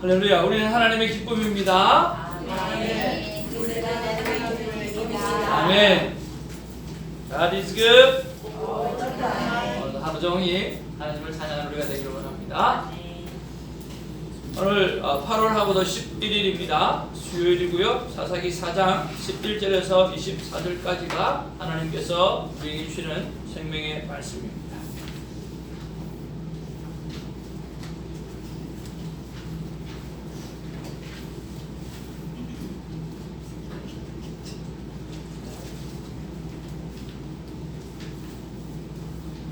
할렐루야. 우리는 하나님의 기쁨입니다. 아멘. God is good. 오늘도 하루 종일 하나님을 찬양하는 우리가 되기를 원합니다. 오늘 8월하고도 11일입니다. 수요일이고요. 사사기 4장 11절에서 24절까지가 하나님께서 우리에게 주시는 생명의 말씀입니다.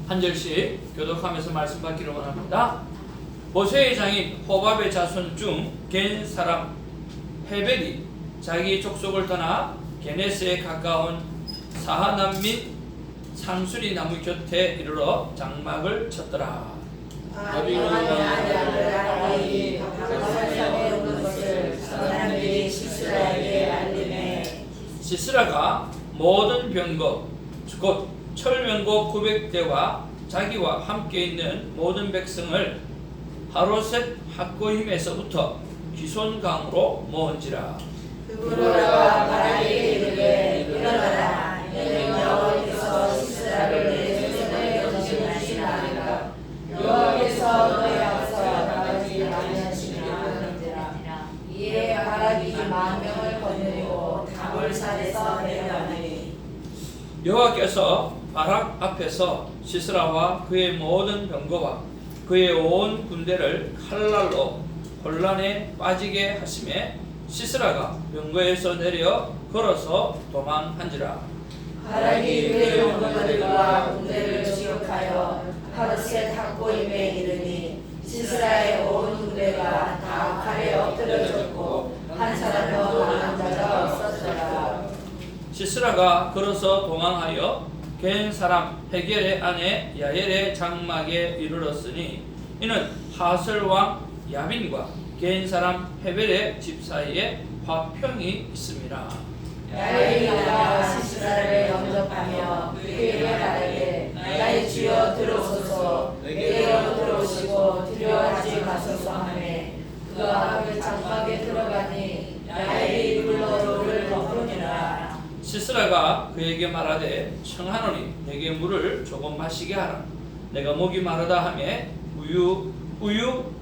한 절씩 교독하면서 말씀 받기를 원합니다. 모세의 장인 호밥의 자손 중 겐 사람 헤벨이 자기 족속을 떠나 게네스에 가까운 사하남 및 상수리 나무 곁에 이르러 장막을 쳤더라. 시스라가 모든 병거 곧 철병거 900대와 자기와 함께 있는 모든 백성을 하로셋 학고힘에서부터 기손강으로 모은지라. 그러다가 바라기에 이르되 일어나라 너는 여호와께서 시스라를 내 손에 던지시리라. 여호와께서 너의 앞에서 나가지 아니하시리라. 이에 바라기 10,000명을 거느리고 다볼산에서 내려가니 여호와께서 바락 앞에서 시스라와 그의 모든 병거와 그의 온 군대를 칼날로 혼란에 빠지게 하심에 시스라가 병거에서 내려 걸어서 도망한지라. 바라기 그의 병거들과 군대를 지역하여 하르셋 학고임에 이르니 시스라의 온 군대가 다 칼에 엎드려졌고 한 사람도 남은 자가 없었더라. 시스라가 걸어서 도망하여 겐 사람 헤겔의 아내 야엘의 장막에 이르렀으니 이는 하설 왕 야빈과 겐 사람 헤벨의 집 사이에 화평이 있습니다. 야엘이 나와 시스라를 영접하며 그에게 말하되 나의 주여 들어오소서 내게로 들어오시고 두려워하지 마소서 하매 그가 그 장막에 들어가니 야엘이 불러 돌을 덮으니라. 시스라가 그에게 말하되 청하노니 내게 물을 조금 마시게 하라. 내가 목이 마르다 하매 우유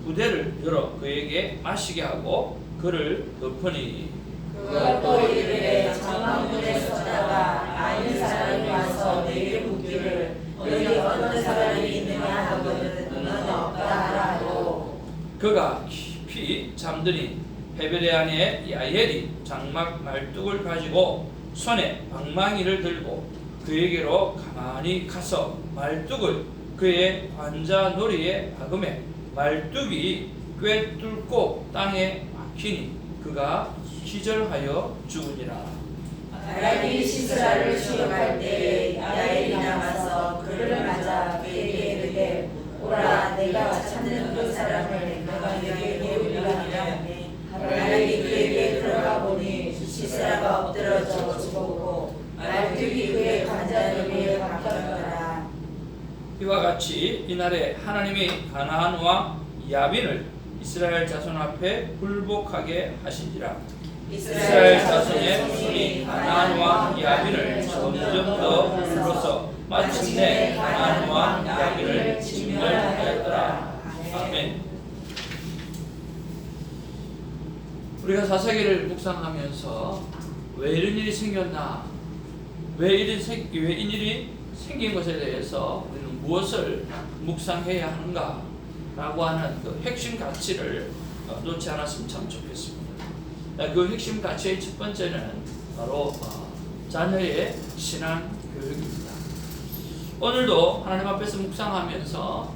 부대를 열어 그에게 마시게 하고 그를 덮으니 그가 또 이르되 장막문에 섰다가 아는 사람이 와서 내게 묻기를 너희 어떤 사람이 있느냐 하거든 너는 없다 하라고. 그가 깊이 잠드니 헤벨의 아내 야엘이 장막 말뚝을 가지고 손에 방망이를 들고 그에게로 가만히 가서 말뚝을 그의 관자놀이에 박음에 말뚝이 꿰뚫고 땅에 박히니 그가 기절하여 죽으니라. 바라기 시스라를 추격할 때에 야엘이 나와서 그를 맞아 그에게 이르되 오라 내가 찾는 그 사람을 내가 너에게 올리라 하니 바라기 그에게 들어가 보니 시스라가 엎드러져 죽었고 말뚝이 그의 관자놀이에 박혔더라. 이와 같이 이날에 하나님이 가나안 왕 야빈을 이스라엘 자손 앞에 굴복하게 하신지라. 이스라엘 자손의 손이 가나안 왕 야빈을 점점 더 불러서 마침내 가나안 왕 야빈을 진멸하였더라. 아멘. 우리가 사사기를 묵상하면서 왜 이런 일이 생겼나, 왜 이런 일이 생긴 것에 대해서 우리는 무엇을 묵상해야 하는가 라고 하는 그 핵심 가치를 놓지 않았으면 참 좋겠습니다. 그 핵심 가치의 첫 번째는 바로 자녀의 신앙 교육입니다. 오늘도 하나님 앞에서 묵상하면서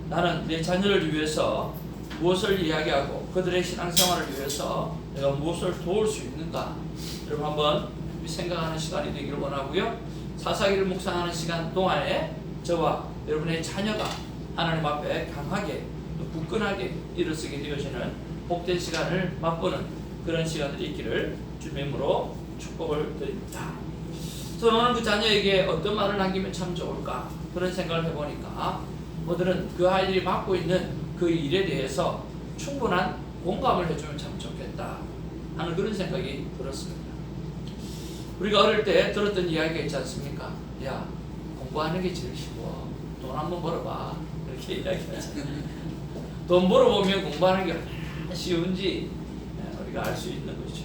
나는 내 자녀를 위해서 무엇을 이야기하고 그들의 신앙생활을 위해서 내가 무엇을 도울 수 있는가, 여러분 한번 생각하는 시간이 되기를 원하고요. 사사기를 묵상하는 시간 동안에 저와 여러분의 자녀가 하나님 앞에 강하게 또 굳건하게 일어서게 되어지는 복된 시간을 맛보는 그런 시간들이 있기를 주님의 이름으로 축복을 드립니다. 저는 그 자녀에게 어떤 말을 남기면 참 좋을까 그런 생각을 해보니까 모두는 그 아이들이 맡고 있는 그 일에 대해서 충분한 공감을 해주면 참 좋겠다 하는 그런 생각이 들었습니다. 우리가 어릴 때 들었던 이야기가 있지 않습니까? 야, 공부하는 게 제일 쉬워. 돈 한번 벌어봐. 이렇게 이야기하잖아요. 돈 벌어보면 공부하는 게 얼마나 쉬운지 우리가 알 수 있는 거죠.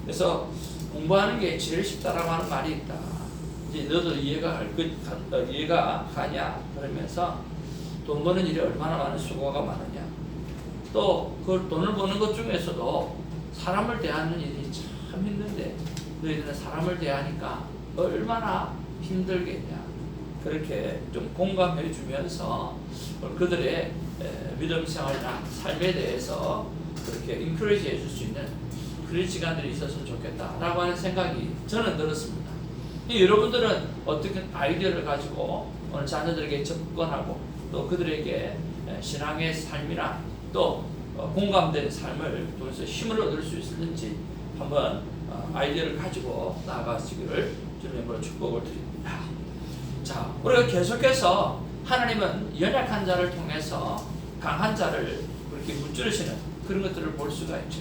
그래서 공부하는 게 제일 쉽다라고 하는 말이 있다. 이제 너도 이해가 가냐? 그러면서 돈 버는 일이 얼마나 많은 수고가 많으냐. 또 그 돈을 버는 것 중에서도 사람을 대하는 일이 참 힘든데 너희들은 사람을 대하니까 얼마나 힘들겠냐. 그렇게 좀 공감해 주면서 그들의 믿음 생활이나 삶에 대해서 그렇게 인커리지 해줄 수 있는 그런 시간들이 있었으면 좋겠다라고 하는 생각이 저는 들었습니다. 여러분들은 어떻게 아이디어를 가지고 오늘 자녀들에게 접근하고 또 그들에게 신앙의 삶이나 또 공감된 삶을 통해서 힘을 얻을 수 있을지 한번 아이디어를 가지고 나아가시기를 주님으로 축복을 드립니다. 자, 우리가 계속해서 하나님은 연약한 자를 통해서 강한 자를 그렇게 무찌르시는 그런 것들을 볼 수가 있죠.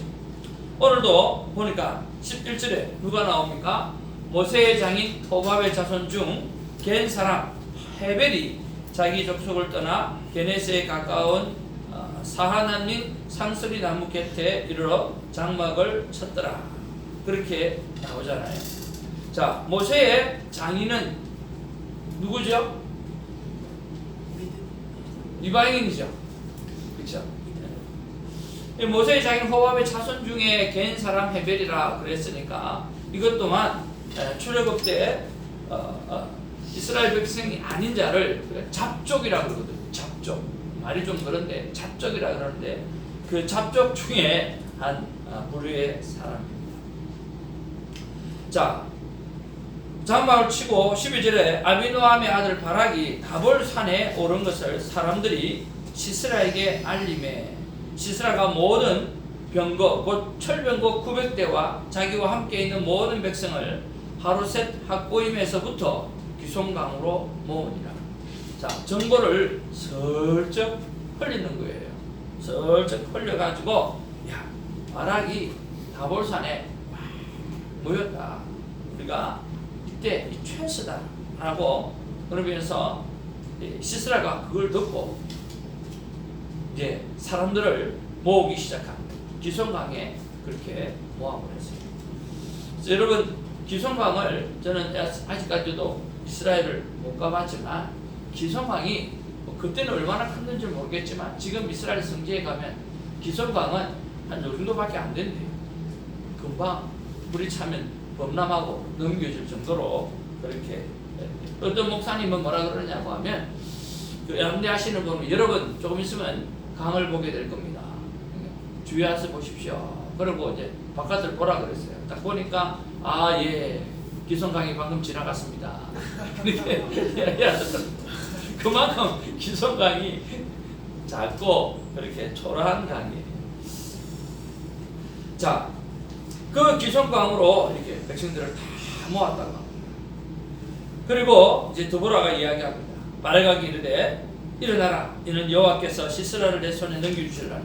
오늘도 보니까 11절에 누가 나옵니까? 모세의 장인 호밥의 자손 중 겐 사람 헤벨이 자기 족속을 떠나 게네스에 가까운 사하나님 상스리 나무 곁에 이르러 장막을 쳤더라. 그렇게 나오잖아요. 자, 모세의 장인은 누구죠? 이방인이죠. 그렇죠? 모세의 장인 호밥의 자손 중에 겐 사람 헤벨이라 그랬으니까 이것 또한 출애굽 때 이스라엘 백성이 아닌 자를 잡족이라고 그러거든요. 잡족. 말이 좀 그런데 잡족이라 그러는데 그 잡족 중에 한 부류의 사람입니다. 자, 장막을 치고 12절에 아비노함의 아들 바락이 다볼 산에 오른 것을 사람들이 시스라에게 알림해 시스라가 모든 병거 곧 철병거 900대와 자기와 함께 있는 모든 백성을 하루셋 학고임에서부터 기송강으로 모으니라. 자, 정보를 슬쩍 흘리는 거예요. 슬쩍 흘려가지고 야, 바락이 다볼산에 모였다. 우리가 이때 최스다 라고 그러면서 시스라가 그걸 듣고 이제 사람들을 모으기 시작합니다. 기송강에 그렇게 모함을 했어요. 여러분, 기송강을 저는 아직까지도 이스라엘을 못 가봤지만 기송강이 그때는 얼마나 컸는지 모르겠지만 지금 이스라엘 성지에 가면 기송강은 한 요 정도밖에 안 된대요. 금방 물이 차면 범람하고 넘겨질 정도로 그렇게. 어떤 목사님은 뭐라 그러냐고 하면 그 양대하시는 분은 여러분 조금 있으면 강을 보게 될 겁니다. 주의해서 보십시오. 그리고 이제 바깥을 보라 그랬어요. 딱 보니까 아, 예, 기송강이 방금 지나갔습니다. 이렇게 이야기하더라고요. 그만큼 기송강이 작고 그렇게 초라한 강이에요. 자, 그 기송강으로 이렇게 백성들을 다 모았다가 그리고 이제 드보라가 이야기합니다. 바락이 이르되 일어나라. 이는 여호와께서 시스라를 내 손에 넘겨주시리라.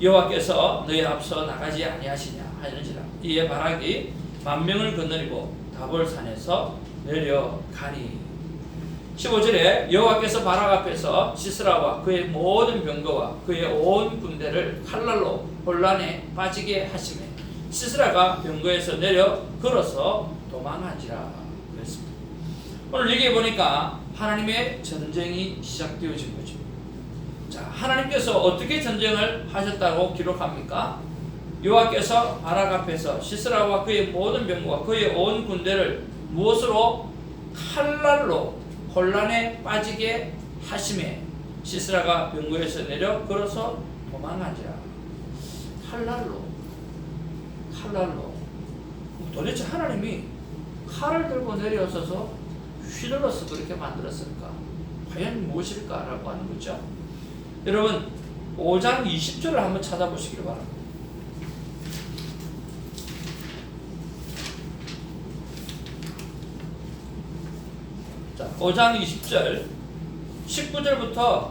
여호와께서 너희 앞서 나가지 아니하시냐 하는지라. 이에 바락이 만명을 거느리고 다볼산에서 내려가니. 15절에 여호와께서 바락 앞에서 시스라와 그의 모든 병거와 그의 온 군대를 칼날로 혼란에 빠지게 하시매 시스라가 병거에서 내려 걸어서 도망한지라 그랬습니다. 오늘 여기에 보니까 하나님의 전쟁이 시작되어진 거죠. 자, 하나님께서 어떻게 전쟁을 하셨다고 기록합니까? 여호와께서 바락 앞에서 시스라와 그의 모든 병거와 그의 온 군대를 무엇으로? 칼날로 혼란에 빠지게 하심에 시스라가 병거에서 내려 걸어서 도망하지라. 칼날로. 도대체 하나님이 칼을 들고 내려서서 휘둘러서 그렇게 만들었을까? 과연 무엇일까라고 하는 거죠. 여러분 5장 20절을 한번 찾아보시길 바랍니다. 자, 5장 20절 19절부터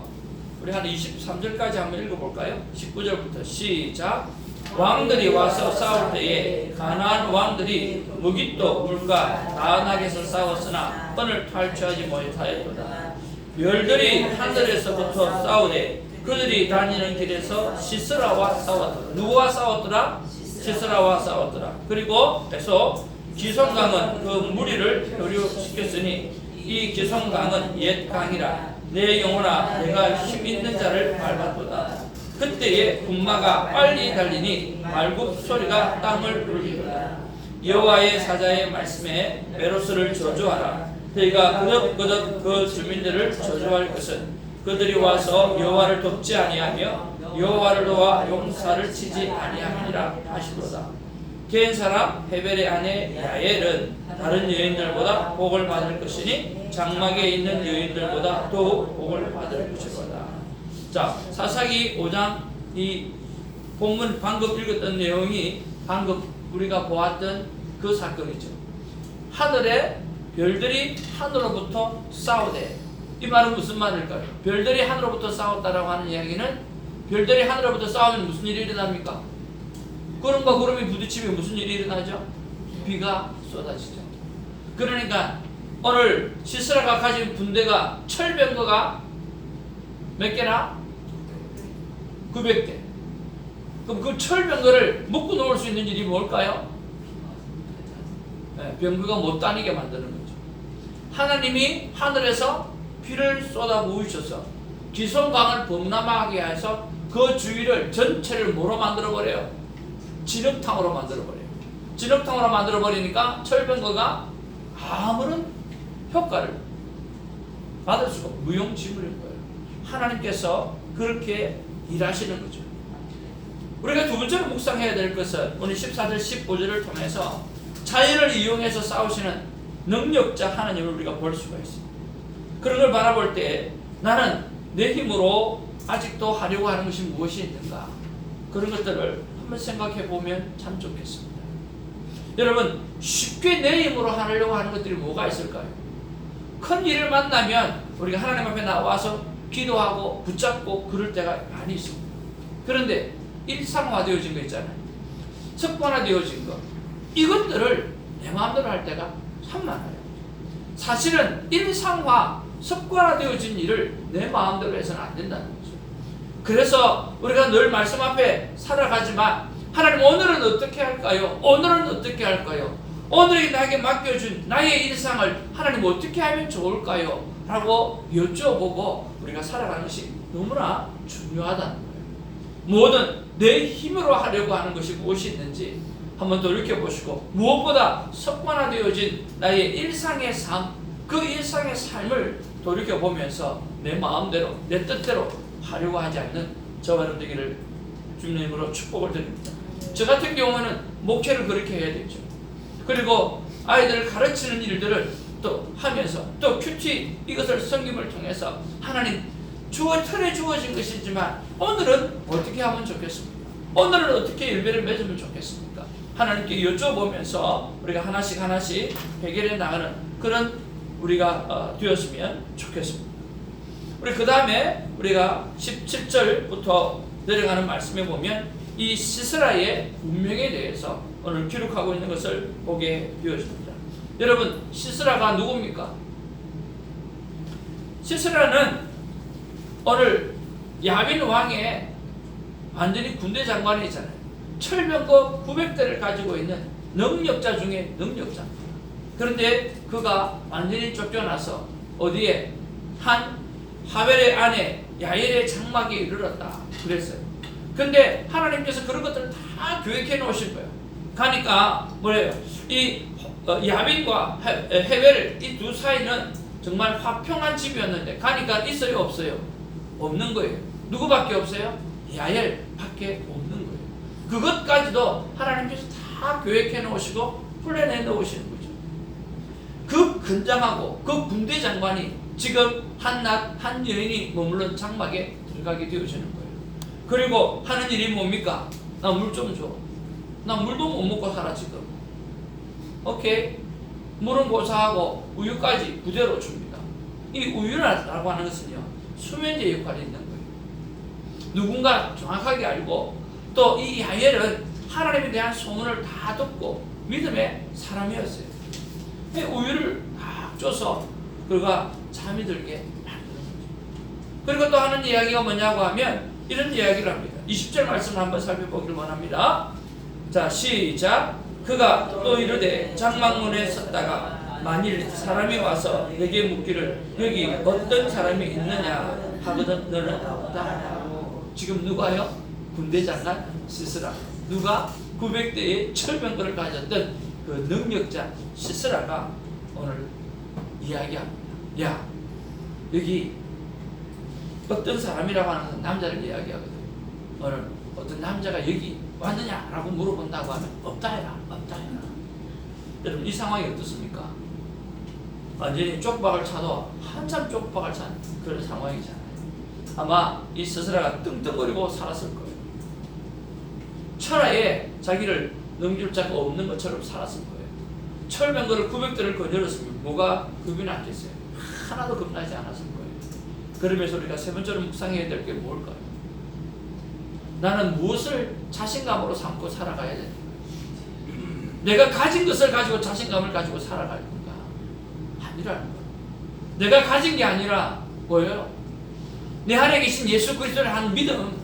우리 한 23절까지 한번 읽어볼까요? 19절부터 시작. 왕들이 와서 싸울 때에 가나안 왕들이 무깃도 물과 다낙에서 싸웠으나 끈을 탈취하지 못하였도다. 별들이 하늘에서부터 싸우되 그들이 다니는 길에서 시스라와 싸웠더라. 누구와 싸웠더라? 시스라와 싸웠더라. 그리고 계속 기송강은 그 무리를 교류시켰으니 이 기송강은 옛 강이라 내 영혼아 내가 힘 있는 자를 밟았도다. 그때에 군마가 빨리 달리니 말굽 소리가 땅을 울리도다. 여호와의 사자의 말씀에 메로스를 저주하라. 그가 그덕그덕 그 주민들을 저주할 것은 그들이 와서 여호와를 돕지 아니하며 여호와를 도와 용사를 치지 아니함이라 하시도다. 개인 사람 헤벨의 아내 야엘은 다른 여인들보다 복을 받을 것이니 장막에 있는 여인들보다 더욱 복을 받을 것이로다. 자, 사사기 5장 이 본문 방금 읽었던 내용이 방금 우리가 보았던 그 사건이죠. 하늘에 별들이 하늘로부터 싸우되, 이 말은 무슨 말일까요? 별들이 하늘로부터 싸웠다라고 하는 이야기는 별들이 하늘로부터 싸우면 무슨 일이 일어납니까? 구름과 구름이 부딪히면 무슨 일이 일어나죠? 비가 쏟아지죠. 그러니까 오늘 시스라가 가진 군대가 철병거가 몇 개나? 900대. 그럼 그 철병거를 묶고 놓을 수 있는 일이 뭘까요? 네, 병거가 못 다니게 만드는 거죠. 하나님이 하늘에서 비를 쏟아 부으셔서 기송강을 범람하게 해서 그 주위를 전체를 뭐로 만들어버려요? 진흙탕으로 만들어버려요. 진흙탕으로 만들어버리니까 철병거가 아무런 효과를 받을 수가 무용지물인 거예요. 하나님께서 그렇게 일하시는 거죠. 우리가 두 번째로 묵상해야 될 것은 오늘 14절 15절을 통해서 자연을 이용해서 싸우시는 능력자 하나님을 우리가 볼 수가 있습니다. 그런 걸 바라볼 때 나는 내 힘으로 아직도 하려고 하는 것이 무엇이 있는가, 그런 것들을 한번 생각해 보면 참 좋겠습니다. 여러분, 쉽게 내 힘으로 하려고 하는 것들이 뭐가 있을까요? 큰 일을 만나면 우리가 하나님 앞에 나와서 기도하고 붙잡고 그럴 때가 많이 있습니다. 그런데 일상화되어진 거 있잖아요. 습관화되어진 거, 이것들을 내 마음대로 할 때가 참 많아요. 사실은 일상화, 습관화되어진 일을 내 마음대로 해서는 안 된다는 거죠. 그래서 우리가 늘 말씀 앞에 살아가지만 하나님 오늘은 어떻게 할까요? 오늘은 어떻게 할까요? 오늘이 나에게 맡겨준 나의 일상을 하나님 어떻게 하면 좋을까요? 라고 여쭤보고 우리가 살아가는 것이 너무나 중요하다는 거예요. 뭐든 내 힘으로 하려고 하는 것이 무엇이 있는지 한번 돌이켜보시고, 무엇보다 습관화되어진 나의 일상의 삶, 그 일상의 삶을 돌이켜보면서 내 마음대로 내 뜻대로 하려고 하지 않는 저와 여러분 되기를 주님으로 축복을 드립니다. 저 같은 경우는 목회를 그렇게 해야 되죠. 그리고 아이들을 가르치는 일들을 또 하면서 또 큐티 이것을 섬김을 통해서 하나님 틀에 주어진 것이지만 오늘은 어떻게 하면 좋겠습니까? 오늘은 어떻게 열매를 맺으면 좋겠습니까? 하나님께 여쭤보면서 우리가 하나씩 해결해 나가는 그런 우리가 되었으면 좋겠습니다. 우리 그 다음에 우리가 17절부터 내려가는 말씀에 보면 이 시스라의 운명에 대해서 오늘 기록하고 있는 것을 보게 되어집니다. 여러분, 시스라가 누굽니까? 시스라는 오늘 야빈 왕의 완전히 군대 장관이잖아요. 철병거 900대를 가지고 있는 능력자 중에 능력자입니다. 그런데 그가 완전히 쫓겨나서 어디에? 한 하벨의 아내 야엘의 장막에 이르렀다 그랬어요. 근데 하나님께서 그런 것들을 다 계획해 놓으신 거예요. 가니까 뭐래요? 이 야빈과 헤벨 이 두 사이는 정말 화평한 집이었는데 가니까 있어요, 없어요? 없는 거예요. 누구밖에 없어요? 야엘밖에 없는 거예요. 그것까지도 하나님께서 다 계획해 놓으시고 플랜해 놓으시는 거죠. 그 근장하고 그 군대 장관이 지금 한낮 한 여인이 머물른 장막에 들어가게 되어지는 거예요. 그리고 하는 일이 뭡니까? 나 물 좀 줘. 나 물도 못 먹고 살아 지금. 오케이. 물은 고사하고 우유까지 그대로 줍니다. 이 우유라고 하는 것은요, 수면제 역할이 있는 거예요. 누군가 정확하게 알고 또 이 야엘은 하나님에 대한 소문을 다 듣고 믿음의 사람이었어요. 우유를 막 줘서 그가 잠이 들게 만드는 거죠. 그리고 또 하는 이야기가 뭐냐고 하면 이런 이야기를 합니다. 20절 말씀을 한번 살펴보기를 원합니다. 자, 시작. 그가 또 이르되 장막문에 섰다가 만일 사람이 와서 내게 묻기를 여기 어떤 사람이 있느냐 하거든 너는 없다. 지금 누가요? 군대 장관 시스라. 누가 900대의 철병거를 가졌던 그 능력자 시스라가 오늘 이야기합니다. 야, 여기 어떤 사람이라고 하는 남자를 이야기하거든. 오늘 어떤 남자가 여기 왔느냐라고 물어본다고 하면 없다 해라. 없다 해라. 여러분 이 상황이 어떻습니까? 완전히 쪽박을 차도 한참 쪽박을 찬 그런 상황이잖아요. 아마 이 스스라가 떵떵거리고 살았을 거예요. 천하에 자기를 넘길 자가 없는 것처럼 살았을 거예요. 철병거를 900대를 거절했으면 뭐가 겁이 났겠어요? 하나도 겁나지 않았을 거예요. 그러면서 우리가 세 번째로 묵상해야 될 게 뭘까요? 나는 무엇을 자신감으로 삼고 살아가야 되는가? 내가 가진 것을 가지고 자신감을 가지고 살아갈 건가? 아니라는 거예요. 내가 가진 게 아니라 뭐예요? 내 안에 계신 예수 그리스도를 하는 믿음,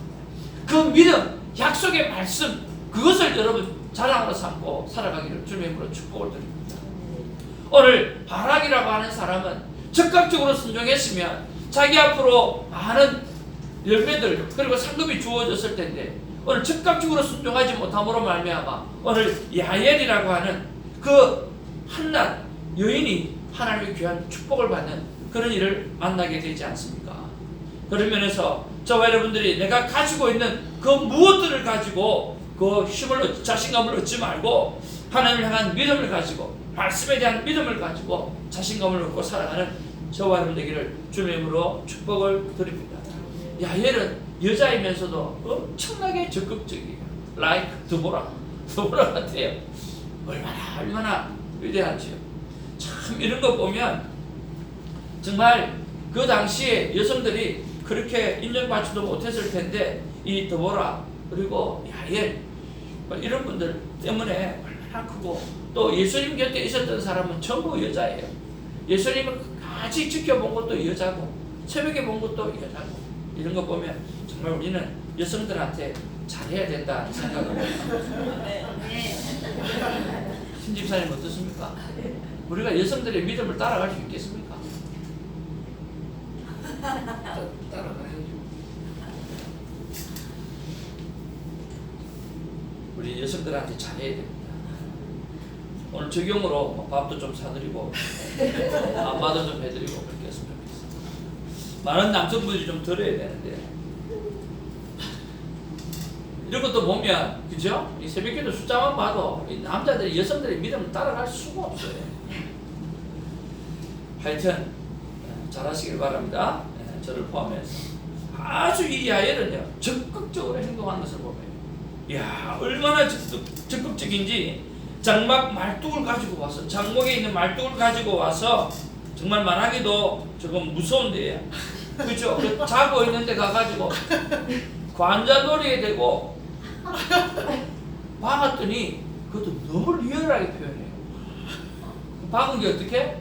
그 믿음, 약속의 말씀, 그것을 여러분 자랑으로 삼고 살아가기를 주님의 이름으로 축복을 드립니다. 오늘 바락이라고 하는 사람은 적극적으로 순종했으면 자기 앞으로 많은 열매들 그리고 상급이 주어졌을 텐데 오늘 적극적으로 순종하지 못함으로 말미암아 오늘 야엘이라고 하는 그 한낱 여인이 하나님의 귀한 축복을 받는 그런 일을 만나게 되지 않습니까? 그런 면에서 저와 여러분들이 내가 가지고 있는 그 무엇들을 가지고 그 힘을 자신감을 얻지 말고 하나님을 향한 믿음을 가지고 말씀에 대한 믿음을 가지고 자신감을 얻고 살아가는 저와 여러분 되기를 주님의 이름으로 축복을 드립니다. 야엘은 여자이면서도 엄청나게 적극적이에요. like 드보라 같아요. 얼마나 위대하지요. 참 이런 거 보면 정말 그 당시에 여성들이 그렇게 인정받지도 못했을 텐데 이 드보라 그리고 야엘 이런 분들 때문에 얼마나 크고 또 예수님 곁에 있었던 사람은 전부 여자예요. 예수님을 같이 지켜본 것도 여자고 새벽에 본 것도 여자고 이런 거 보면 정말 우리는 여성들한테 잘해야 된다는 생각을 합니다. 신 집사님 어떻습니까? 우리가 여성들의 믿음을 따라갈 수 있겠습니까? 따라가야죠. 우리 여성들한테 잘해야 됩니다. 오늘 적용으로 밥도 좀 사드리고 안마도 좀 해드리고 그렇게 했으면 좋겠습니다. 많은 남성분들이 좀 들어야 되는데 이런 것도 보면 그죠? 이 새벽기도 숫자만 봐도 이 남자들이 여성들의 믿음을 따라갈 수가 없어요. 하여튼 잘하시길 바랍니다. 저를 포함해서 아주 이 야엘은요 적극적으로 행동하는 것을 보면 이야 얼마나 적극적인지 장막 말뚝을 가지고 와서 장목에 있는 말뚝을 가지고 와서 정말 말하기도 조금 무서운데요. 그렇죠? 그 자고 있는데 가가지고 관자놀이에 대고 박았더니 그것도 너무 리얼하게 표현해요. 박은 게 어떻게?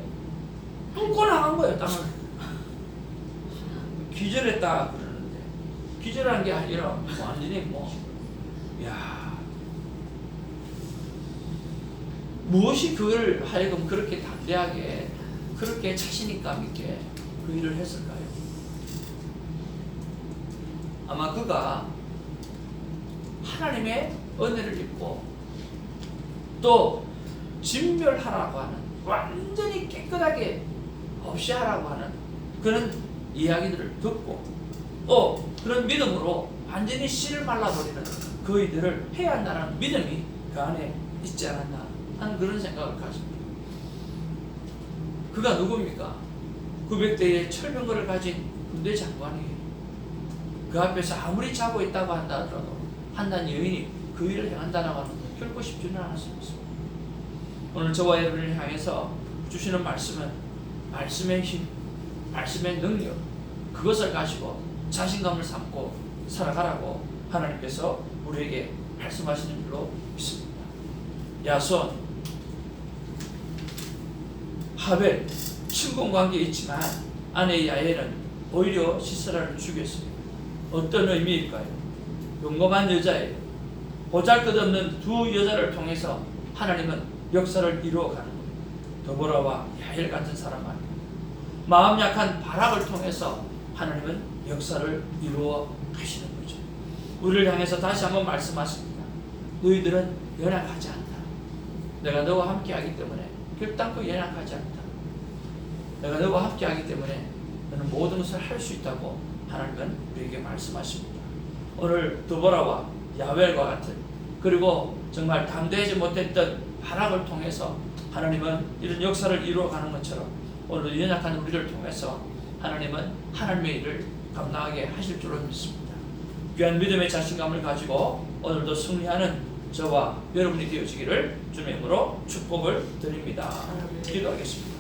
뚫고 나간 거예요. 땅을. 기절했다 그러는데 기절한 게 아니라 완전히 야 무엇이 그걸 하여금 그렇게 담대하게 그렇게 자신감 있게 그 일을 했을까요? 아마 그가 하나님의 은혜를 입고 또 진멸하라고 하는 완전히 깨끗하게 없이 하라고 하는 그런 이야기들을 듣고 또 그런 믿음으로 완전히 씨를 말라버리는 그 일들을 해야 한다는 믿음이 그 안에 있지 않았나 하는 그런 생각을 가집니다. 그가 누굽니까? 900대의 철병거를 가진 군대 장관이에요. 그 앞에서 아무리 자고 있다고 한다 하더라도 한낱 여인이 그 일을 행한다라고 하는 건 결코 쉽지는 않았습니다. 오늘 저와 여러분을 향해서 주시는 말씀은 말씀의 힘, 말씀의 능력 그것을 가지고 자신감을 삼고 살아가라고 하나님께서 우리에게 말씀하시는 줄로 믿습니다. 야손, 하벨 친분관계에 있지만 아내 야엘은 오히려 시스라를 죽였습니다. 어떤 의미일까요? 용감한 여자예요. 보잘것없는 두 여자를 통해서 하나님은 역사를 이루어가는 거예요. 더보라와 야엘 같은 사람 아니에요. 마음 약한 바락을 통해서 하나님은 역사를 이루어 가시는 거죠. 우리를 향해서 다시 한번 말씀하십니다. 너희들은 연약하지 않다. 내가 너와 함께하기 때문에 결단코 연약하지 않다. 내가 너와 함께하기 때문에 너는 모든 것을 할 수 있다고 하나님은 우리에게 말씀하십니다. 오늘 드보라와 야벨과 같은, 그리고 정말 담대하지 못했던 바락을 통해서 하나님은 이런 역사를 이루어가는 것처럼 오늘도 연약한 우리를 통해서 하나님은 하나님의 일을 감당하게 하실 줄로 믿습니다. 귀한 믿음의 자신감을 가지고 오늘도 승리하는 저와 여러분이 되어지기를 주님의 이름으로 축복을 드립니다. 기도하겠습니다.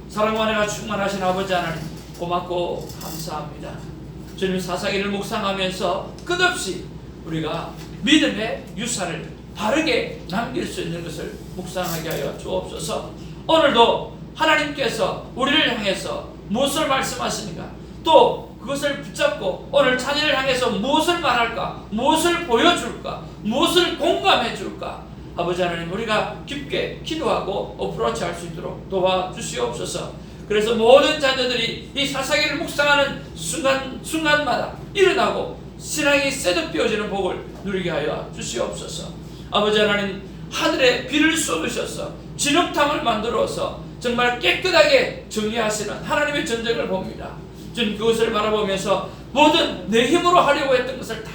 사랑과 은혜가 충만하신 아버지 하나님, 고맙고 감사합니다. 주님, 사사기를 묵상하면서 끝없이 우리가 믿음의 유산을 바르게 남길 수 있는 것을 묵상하게 하여 주옵소서. 오늘도 하나님께서 우리를 향해서 무엇을 말씀하시는가, 또 그것을 붙잡고 오늘 자녀를 향해서 무엇을 말할까, 무엇을 보여줄까, 무엇을 공감해 줄까, 아버지 하나님, 우리가 깊게 기도하고 어프로치 할 수 있도록 도와주시옵소서. 그래서 모든 자녀들이 이 사사기를 묵상하는 순간마다 일어나고 신앙이 셋업되어지는 복을 누리게 하여 주시옵소서. 아버지 하나님, 하늘에 비를 쏟으셔서 진흙탕을 만들어서 정말 깨끗하게 정리하시는 하나님의 전쟁을 봅니다. 주님, 그것을 바라보면서 모든 내 힘으로 하려고 했던 것을 다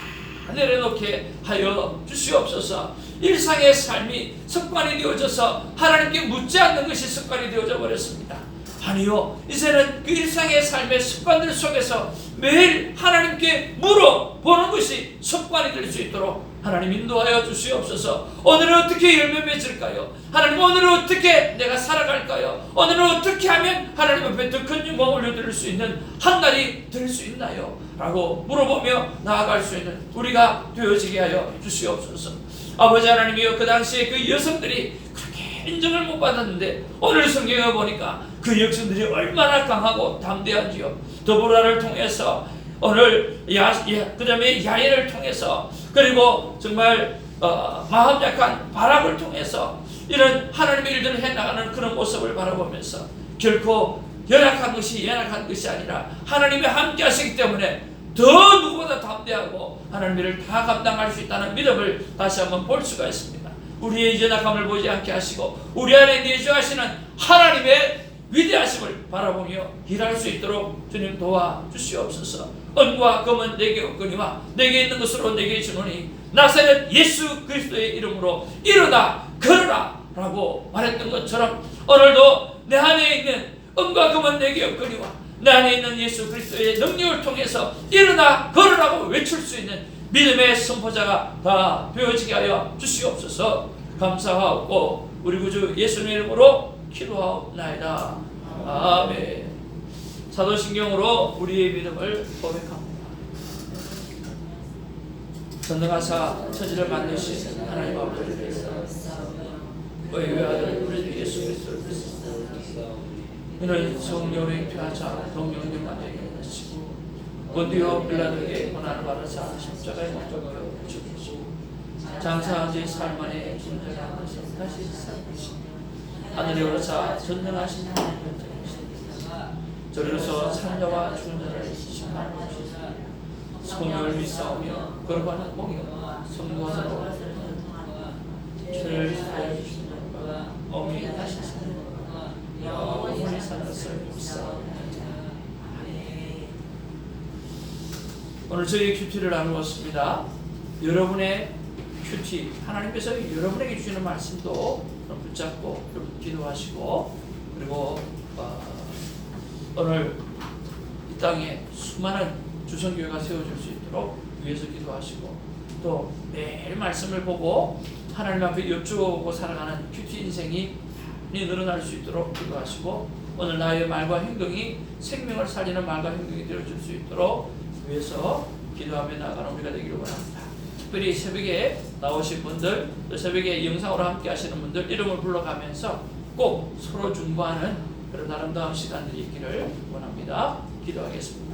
내려놓게 하여 주시옵소서. 일상의 삶이 습관이 되어져서 하나님께 묻지 않는 것이 습관이 되어져 버렸습니다. 아니요, 이제는 그 일상의 삶의 습관들 속에서 매일 하나님께 물어보는 것이 습관이 될 수 있도록 하나님 인도하여 주시옵소서. 오늘은 어떻게 열매 맺을까요? 하나님, 오늘은 어떻게 내가 살아갈까요? 오늘은 어떻게 하면 하나님 앞에 더 큰 영광 올려드릴 수 있는 한 날이 될 수 있나요? 라고 물어보며 나아갈 수 있는 우리가 되어지게 하여 주시옵소서. 아버지 하나님이여, 그 당시에 그 여성들이 그렇게 인정을 못 받았는데 오늘 성경에 보니까 그 여성들이 얼마나 강하고 담대한지요. 더보라를 통해서 오늘 그 다음에 야엘을 통해서, 그리고 정말 마음 약한 바락을 통해서 이런 하나님의 일들을 해나가는 그런 모습을 바라보면서 결코 연약한 것이 아니라 하나님이 함께 하시기 때문에 더 누구보다 담대하고 하나님의 일을 다 감당할 수 있다는 믿음을 다시 한번 볼 수가 있습니다. 우리의 연약함을 보지 않게 하시고 우리 안에 내주하시는 하나님의 위대하심을 바라보며 일할 수 있도록 주님 도와주시옵소서. 은과 금은 내게 없거니와 내게 있는 것으로 내게 주노니 나사렛 예수 그리스도의 이름으로 일어나 걸어라 라고 말했던 것처럼 오늘도 내 안에 있는 은과 금은 내게 없거니와 내 안에 있는 예수 그리스도의 능력을 통해서 일어나 걸으라고 외칠 수 있는 믿음의 선포자가 다 되어지게 하여 주시옵소서. 감사하옵고 우리 구주 예수님의 이름으로 기도하옵나이다. 아멘. 사도신경으로 우리의 믿음을 고백합니다. 전능하사 천지를 만드신 하나님 아버지께서 너희 아들 우리 주 예수 그리스도를 믿습니다. 이는 성령의 피하자 동령님만에게 하시고 본디오 빌라도에게 고난을 받으사 십자가에 못 박혀 죽으시고 장사한 지 사흘 만에 진정하면서 다시 살으시고 하늘에 오르사 전능하신 하나님을 드리시니라. 저리로서 산자와 죽은 자를 심판하시고 성령을 믿사오며 거룩한 공의와 성도하사로 죄를 사하여 주시는 것과 어미 하시는 것과 영원히 사는 것을 믿사옵나이다. 오늘 저희 큐티를 나누었습니다. 여러분의 큐티, 하나님께서 여러분에게 주시는 말씀도 붙잡고 여러분 기도하시고, 그리고 오늘 이 땅에 수많은 주성교회가 세워질 수 있도록 위해서 기도하시고, 또 매일 말씀을 보고 하나님 앞에 여쭈고 살아가는 큐티 인생이 늘어날 수 있도록 기도하시고, 오늘 나의 말과 행동이 생명을 살리는 말과 행동이 되어줄 수 있도록 위해서 기도하며 나아가는 우리가 되기를 원합니다. 특별히 새벽에 나오신 분들, 또 새벽에 영상으로 함께 하시는 분들 이름을 불러가면서 꼭 서로 중보하는 그런 아름다운 시간들이 있기를 원합니다. 기도하겠습니다.